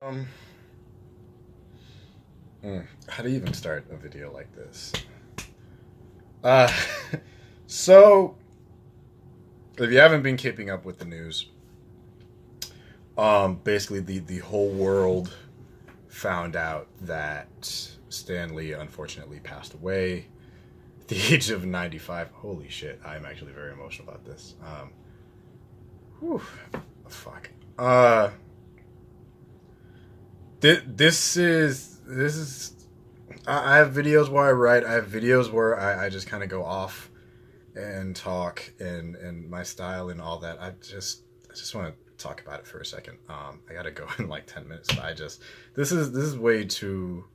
Um, how do you even start a video like this? Uh, so if you haven't been keeping up with the news, basically the whole world found out that Stan Lee unfortunately passed away at the age of 95. Holy shit! I'm actually very emotional about this. Whew, fuck. This is I have videos where I write. I have videos where I just kind of go off and talk and my style and all that. I just want to talk about it for a second. I gotta go in like 10 minutes. But this is way too.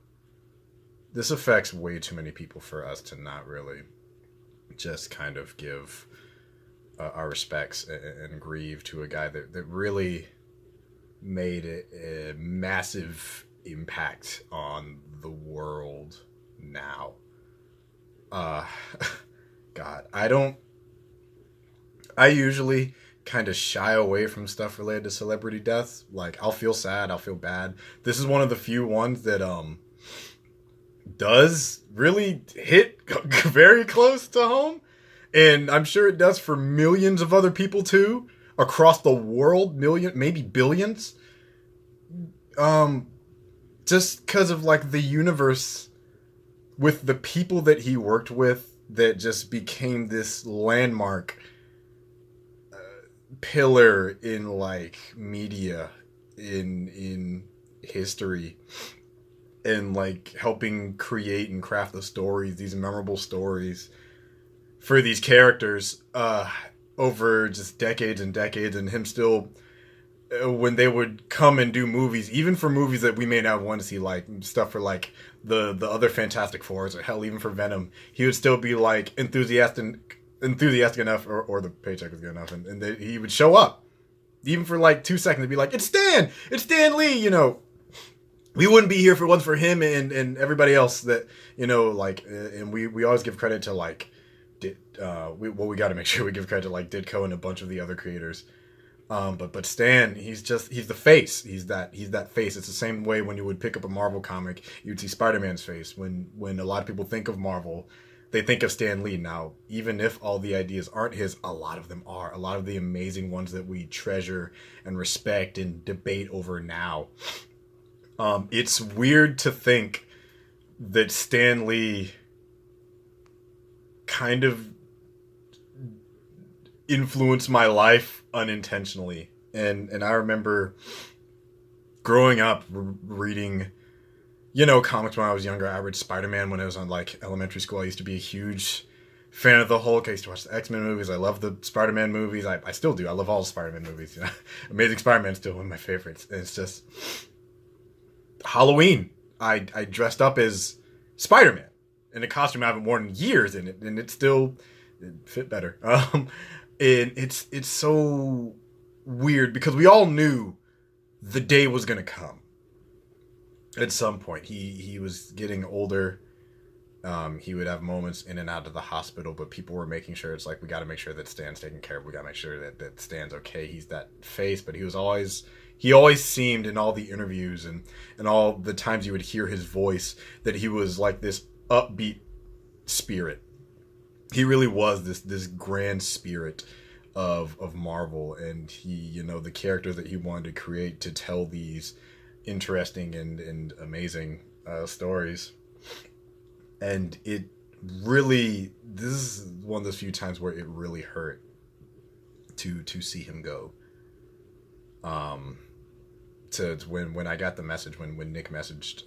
This affects way too many people for us to not really just kind of give our respects and grieve to a guy that really made a massive impact on the world now. Uh, God, I usually kind of shy away from stuff related to celebrity deaths. Like, I'll feel sad, I'll feel bad. This is one of the few ones that does really hit very close to home, and I'm sure it does for millions of other people too across the world, million, maybe billions. Um, just because of like the universe with the people that he worked with that just became this landmark pillar in like media in history and like helping create and craft the stories, these memorable stories for these characters over just decades and decades, and him still when they would come and do movies, even for movies that we may not want to see, like stuff for like the other Fantastic Fours, or hell, even for Venom, he would still be like enthusiastic enough, or the paycheck was good enough, and he would show up, even for like 2 seconds, to be like, it's Stan Lee, we wouldn't be here if it wasn't for him and everybody else that like, and we always give credit to like, we got to make sure we give credit to like Ditko and a bunch of the other creators. But Stan, he's the face. He's that face. It's the same way when you would pick up a Marvel comic, you'd see Spider-Man's face. When a lot of people think of Marvel, they think of Stan Lee. Now, even if all the ideas aren't his, a lot of them are. A lot of the amazing ones that we treasure and respect and debate over now. It's weird to think that Stan Lee kind of influenced my life unintentionally. And I remember growing up reading, comics when I was younger. I read Spider-Man when I was on like elementary school. I used to be a huge fan of the Hulk. I used to watch the X-Men movies. I love the Spider-Man movies. I still do. I love all the Spider-Man movies. Amazing Spider-Man is still one of my favorites. And it's just Halloween. I dressed up as Spider-Man in a costume I haven't worn in years, and it fit better. And it's so weird because we all knew the day was gonna come. At some point, he was getting older. He would have moments in and out of the hospital, but people were making sure, it's like, we got to make sure that Stan's taken care of. We got to make sure that Stan's okay. He's that face, but he always seemed in all the interviews and all the times you would hear his voice that he was like this upbeat spirit. He really was this grand spirit of Marvel, and he, the characters that he wanted to create to tell these interesting and amazing stories. And it really, this is one of those few times where it really hurt to see him go. To when I got the message, when Nick messaged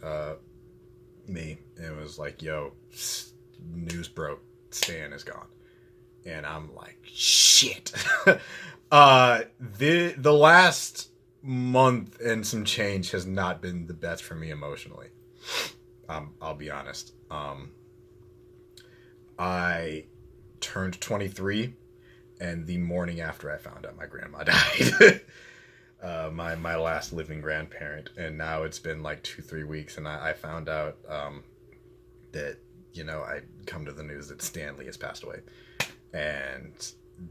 me, and it was like, yo, news broke, Stan is gone. And I'm like, shit. The last month and some change has not been the best for me emotionally. I'll be honest. I turned 23, and the morning after I found out my grandma died. My last living grandparent, and now it's been like 2-3 weeks, and I found out that I come to the news that Stan Lee has passed away, and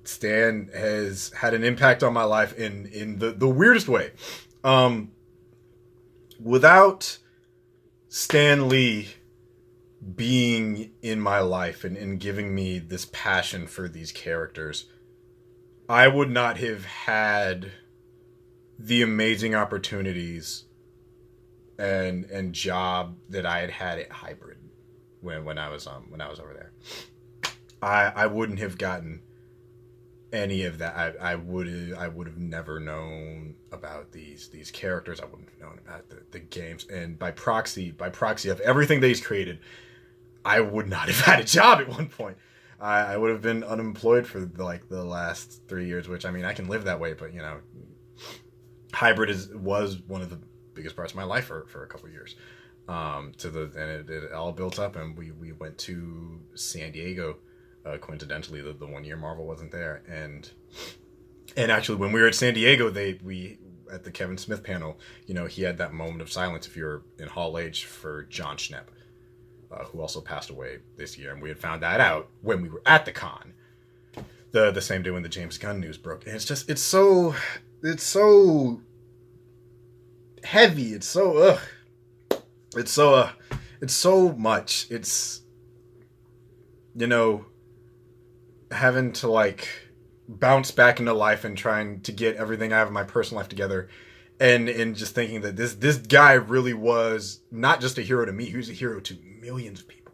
Stan has had an impact on my life in the weirdest way. without Stan Lee being in my life and giving me this passion for these characters, I would not have had the amazing opportunities and job that I had at Hybrid when I was over there. I wouldn't have gotten any of that. I would have never known about these characters. I wouldn't have known about the games, and by proxy of everything that he's created, I would not have had a job at one point. I would have been unemployed for the last 3 years, which, I mean, I can live that way, but Hybrid was one of the biggest parts of my life for a couple of years. And it all built up, and we went to San Diego. Coincidentally, the 1 year Marvel wasn't there, and actually when we were at San Diego, we at the Kevin Smith panel, he had that moment of silence, if you're in Hall H, for John Schnepp, who also passed away this year, and we had found that out when we were at the con, the same day when the James Gunn news broke, and it's so heavy, it's so much, it's having to bounce back into life and trying to get everything out of my personal life together, and just thinking that this guy really was not just a hero to me, he was a hero to millions of people.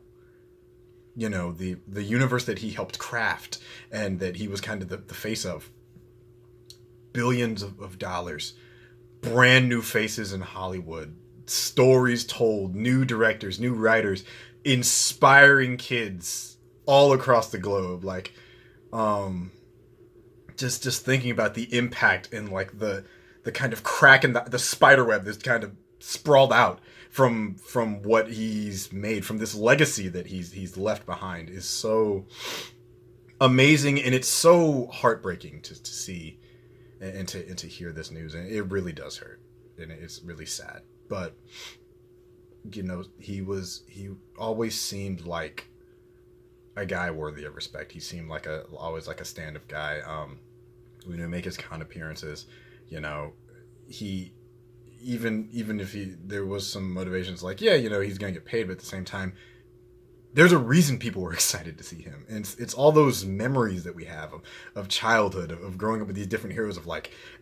The universe that he helped craft and that he was kind of the face of. Billions of dollars, brand new faces in Hollywood, stories told, new directors, new writers, inspiring kids all across the globe. Just thinking about the impact and the kind of crack in the spider web that's kind of sprawled out from what he's made, from this legacy that he's left behind, is so amazing, and it's so heartbreaking to see and to hear this news, and it really does hurt, and it's really sad. But he always seemed like a guy worthy of respect. He seemed always like a stand-up guy. When he make his con appearances, he even if there was some motivations he's gonna get paid, but at the same time, there's a reason people were excited to see him, and it's all those memories that we have of childhood, of growing up with these different heroes of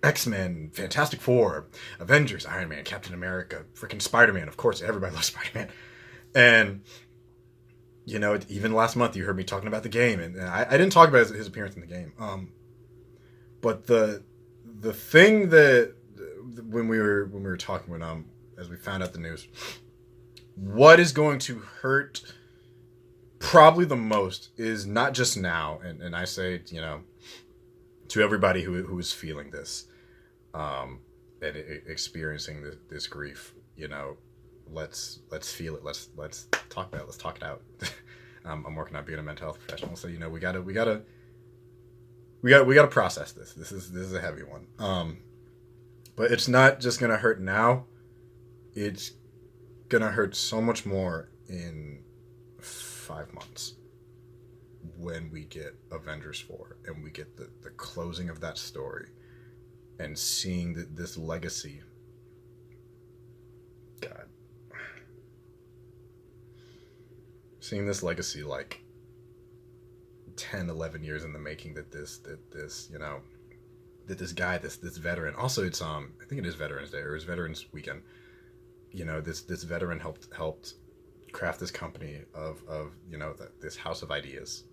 X-Men, Fantastic Four, Avengers, Iron Man, Captain America, freaking Spider-Man. Of course, everybody loves Spider-Man, and even last month you heard me talking about the game, and I didn't talk about his appearance in the game, but the thing that when we were talking as we found out the news, what is going to hurt probably the most is not just now, and I say to everybody who is feeling this and experiencing this grief, let's feel it, let's talk about it, let's talk it out. I'm working on being a mental health professional, so we gotta process this. This is a heavy one. But it's not just gonna hurt now. It's gonna hurt so much more in 5 months when we get Avengers 4 and we get the closing of that story and seeing this legacy. God. Seeing this legacy 10, 11 years in the making, that this guy, this veteran, also it's I think it is Veterans Day, or it's Veterans Weekend, this veteran helped craft this company of this house of ideas,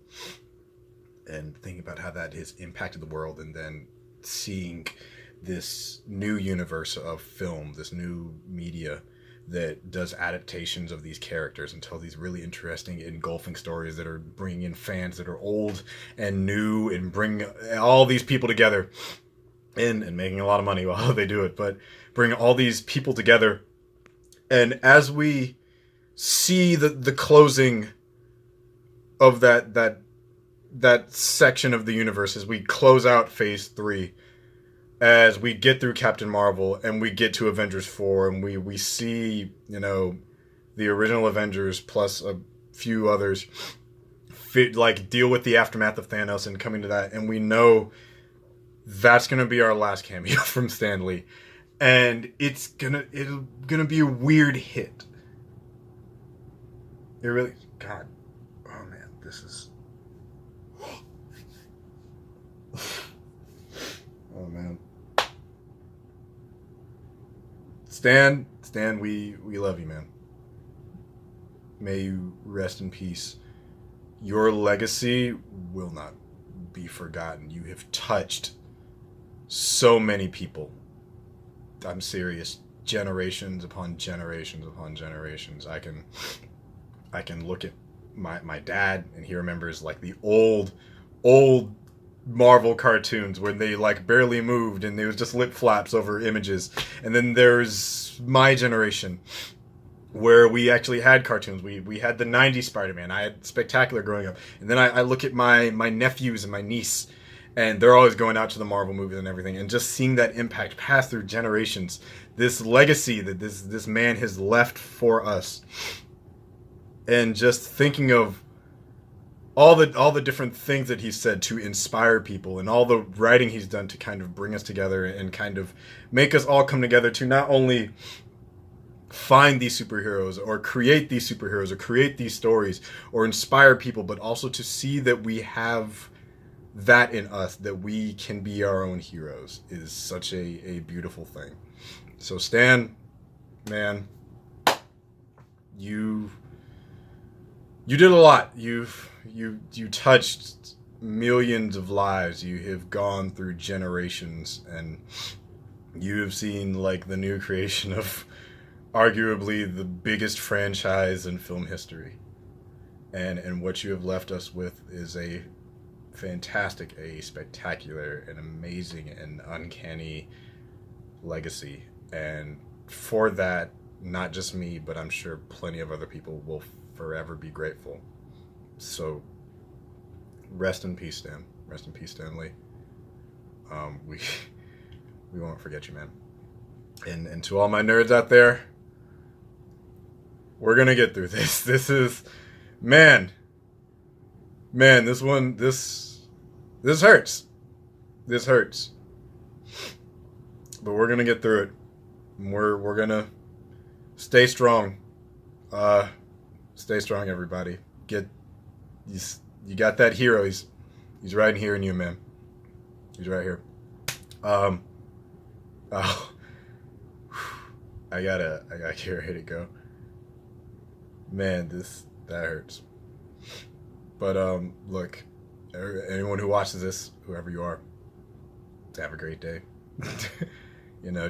and thinking about how that has impacted the world, and then seeing this new universe of film, this new media that does adaptations of these characters and tell these really interesting, engulfing stories that are bringing in fans that are old and new, and bring all these people together, and making a lot of money while they do it, but bring all these people together. And as we see the closing of that section of the universe, as we close out Phase 3, as we get through Captain Marvel and we get to Avengers 4, and we see the original Avengers plus a few others deal with the aftermath of Thanos and coming to that, and we know that's going to be our last cameo from Stan Lee, and it'll be a weird hit. It really, God, oh man, this is, oh man, Stan, we love you, man. May you rest in peace. Your legacy will not be forgotten. You have touched so many people. I'm serious. Generations upon generations upon generations. I can look at my dad and he remembers like the old Marvel cartoons where they like barely moved and there was just lip flaps over images. And then there's my generation where we actually had cartoons. We had the 90s Spider-Man. I had Spectacular growing up. And then I look at my nephews and my niece, and they're always going out to the Marvel movies and everything, and just seeing that impact pass through generations, this legacy that this man has left for us, and just thinking of all the different things that he's said to inspire people, and all the writing he's done to kind of bring us together and kind of make us all come together to not only find these superheroes or create these superheroes or create these stories or inspire people, but also to see that we have that in us, that we can be our own heroes, is such a beautiful thing. So Stan, man, you did a lot. You touched millions of lives. You have gone through generations, and you have seen like the new creation of arguably the biggest franchise in film history. And what you have left us with is a fantastic, a spectacular, an amazing, and uncanny legacy. And for that, not just me, but I'm sure plenty of other people will forever be grateful. So, rest in peace, Stan. Rest in peace, Stan Lee. We won't forget you, man. And to all my nerds out there, we're gonna get through this. This is, man, this one, this hurts. This hurts. But we're gonna get through it. We're gonna stay strong. Stay strong, everybody. You got that hero. He's right here in you, man. He's right here. Oh, I gotta get ready to go. Man, that hurts. But look, anyone who watches this, whoever you are, have a great day.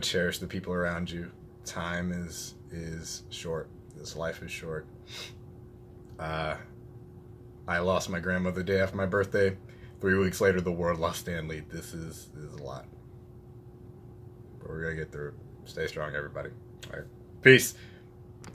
Cherish the people around you. Time is short. This life is short. I lost my grandmother the day after my birthday. 3 weeks later, the world lost Stan Lee. This is a lot. But we're gonna get through it. Stay strong, everybody. All right. Peace.